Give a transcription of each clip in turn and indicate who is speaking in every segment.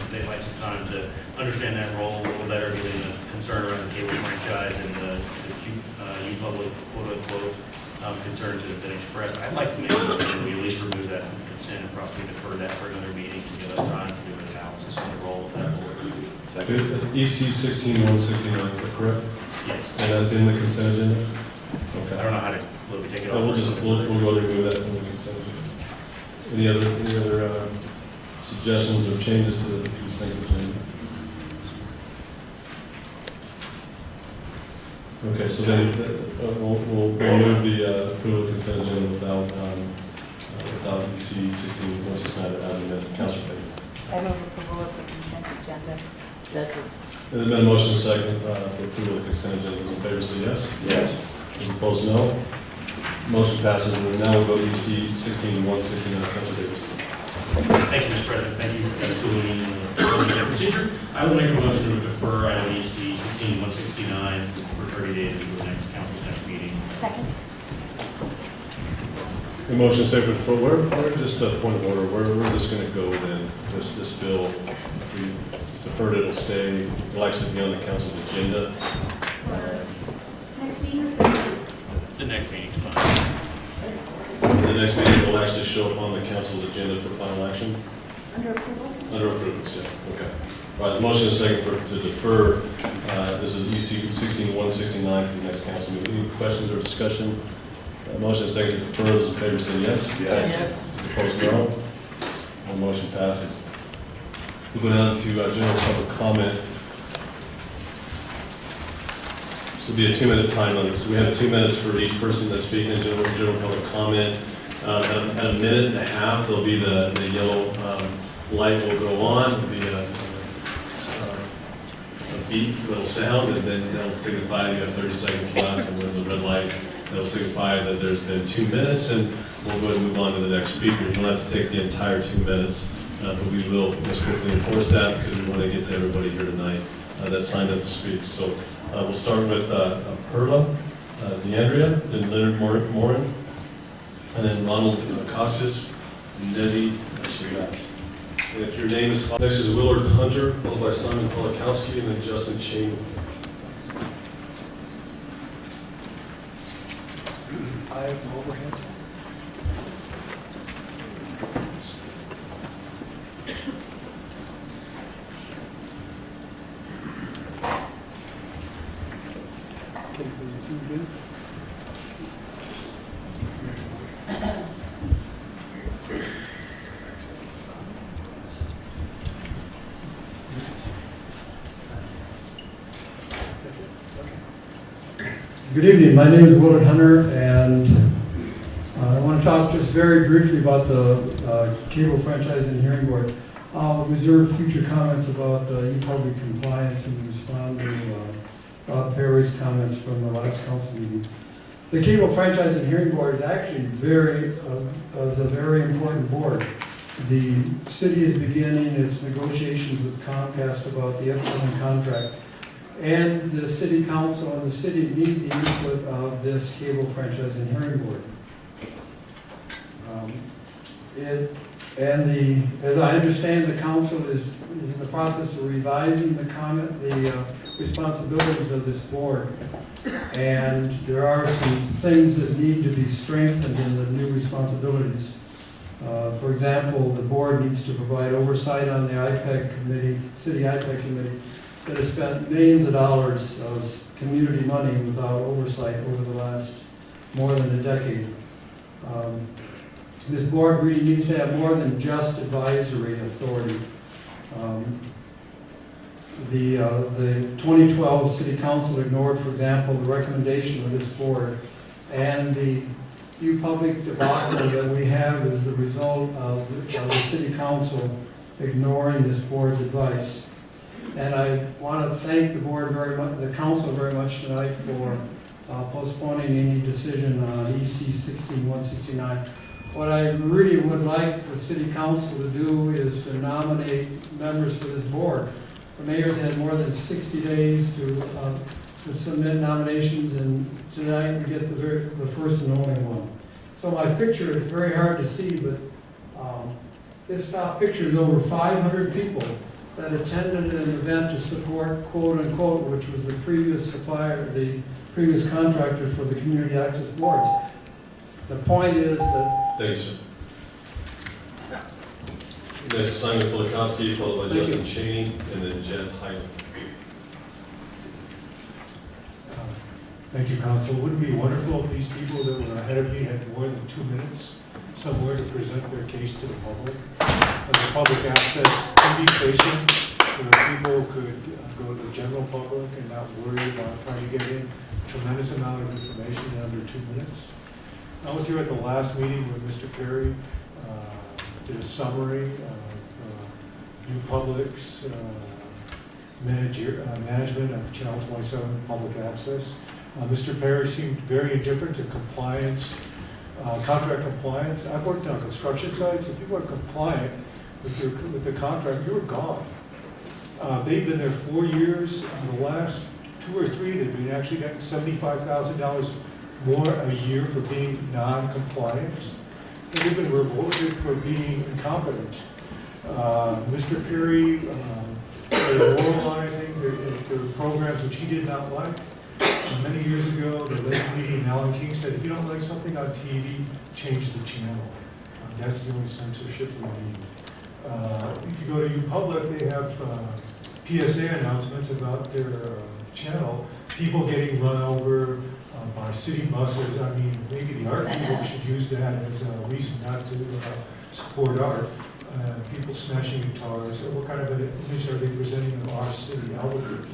Speaker 1: and they'd like some time to understand that role a little better, given the concern around the cable franchise and the public quote-unquote concerns that have been expressed. I'd like to make sure that we at least remove that from consent and possibly defer that for another meeting to give us time to do an analysis on the role of that board.
Speaker 2: Good. That's EC 16169, is that correct?
Speaker 1: Yes.
Speaker 2: And that's in the consent agenda? Okay.
Speaker 1: I don't know how to take it off.
Speaker 2: We'll go and remove that from the consent agenda. Any other suggestions or changes to the consent agenda? Okay, so then we'll move the approval of consent agenda without EC 16169 as amended. Councilor Payne.
Speaker 3: I move approval of the consent agenda. Second.
Speaker 2: There's been a motion second for approval of the consent agenda. Those in favor say yes.
Speaker 3: Yes.
Speaker 2: Those opposed, no. Motion passes. And now we'll go to EC 16169. Councilor Davis.
Speaker 1: Thank you, Mr. President. Thank you for explaining the procedure. I will make a motion to defer item EC 16169 for 30 days until the next council's next meeting.
Speaker 3: Second.
Speaker 2: The motion second for where just a point of order. Where is this going to go then? This bill, if we just deferred, it'll stay. It'll actually be on the council's agenda.
Speaker 4: Next meeting?
Speaker 1: The next meeting's fine.
Speaker 2: The next meeting will actually show up on the council's agenda for final action.
Speaker 4: Under approval?
Speaker 2: Under approvals, yeah. Okay. All right. The motion is second to defer. This is EC 16169 to the next council meeting. Any questions or discussion? Motion is second to defer. Those in favor say yes.
Speaker 3: Yes.
Speaker 2: Those opposed, no. The motion passes. We'll go down to general public comment. This will be a 2-minute time limit. So we have 2 minutes for each person that's speaking in general public comment. At a minute and a half, there'll be the yellow light will go on. There'll be a beep, little sound, and then that'll signify you have 30 seconds left. And with the red light, that'll signify that there's been 2 minutes, and we'll go ahead and move on to the next speaker. You don't have to take the entire 2 minutes, but we will most quickly enforce that because we want to get to everybody here tonight that signed up to speak. So we'll start with Perla DeAndrea, then Leonard Morin, and then Ronald Cassius, and Desi Shiraz. And if your name is called, next is Willard Hunter, followed by Simon Polakowski, and then Justin Chain.
Speaker 5: I have overhead. Can you zoom in? That's it? Okay. Good evening. My name is Willard Hunter, and I want to talk just very briefly about the Cable Franchise and Hearing Board. I'll reserve future comments about e-public compliance and respond to Rob Perry's comments from the last council meeting. The Cable Franchise and Hearing Board is actually is a very important board. The city is beginning its negotiations with Comcast about the upcoming contract, and the city council and the city need the input of this Cable Franchise and Hearing Board. As I understand, the council is in the process of revising the responsibilities of this board, and there are some things that need to be strengthened in the new responsibilities. For example, the board needs to provide oversight on the IPEC committee, city IPEC committee, that has spent millions of dollars of community money without oversight over the last more than a decade. This board really needs to have more than just advisory authority. The 2012 City Council ignored, for example, the recommendation of this board, and the public debacle that we have is the result of the City Council ignoring this board's advice. And I want to thank the board very much, the council very much tonight for postponing any decision on EC 16169. What I really would like the city council to do is to nominate members for this board. The mayor's had more than 60 days to submit nominations, and tonight we get the first and only one. So my picture is very hard to see, but this top picture is over 500 people that attended an event to support quote-unquote, which was the previous supplier, the previous contractor for the community access boards. The point is that...
Speaker 2: Thank you, sir. Next, Simon Kulikowski, followed by
Speaker 5: Thank
Speaker 2: Justin
Speaker 5: you.
Speaker 2: Cheney, and then Jen Hyman.
Speaker 4: Thank you, Council. Wouldn't it be wonderful if these people that were ahead of me had more than 2 minutes somewhere to present their case to the public? As the public access can be patient, where people could go to the general public and not worry about trying to get in a tremendous amount of information in under 2 minutes. I was here at the last meeting where Mr. Perry did a summary of New Public's management of Channel 27 public access. Mr. Perry seemed very indifferent to compliance, contract compliance. I've worked on construction sites. If you weren't compliant with the contract, you were gone. They've been there 4 years. In the last 2 or 3, they've been actually getting $75,000 more a year for being non-compliant. And they've been rewarded for being incompetent. Mr. Perry was moralizing their programs which he did not like. Many years ago, the late comedian Alan King said, if you don't like something on TV, change the channel. That's the only censorship we need. If you go to YouPublic, they have PSA announcements about their channel, people getting run over by city buses. I mean, maybe the art people should use that as a reason not to support art. People smashing guitars. What kind of an image are they presenting of our city, Albuquerque?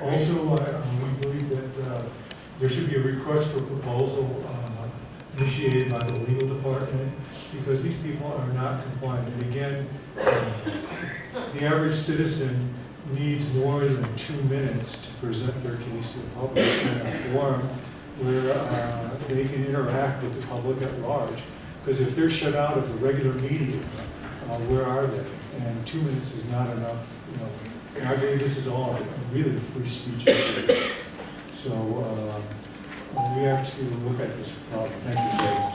Speaker 4: Also, we believe that there should be a request for proposal initiated by the legal department because these people are not compliant. And again, the average citizen needs more than 2 minutes to present their case to the public in a forum where they can interact with the public at large. Because if they're shut out of the regular media, where are they? And 2 minutes is not enough, you know. And I believe this is all really a free speech issue. So we have to look at this problem. Thank you.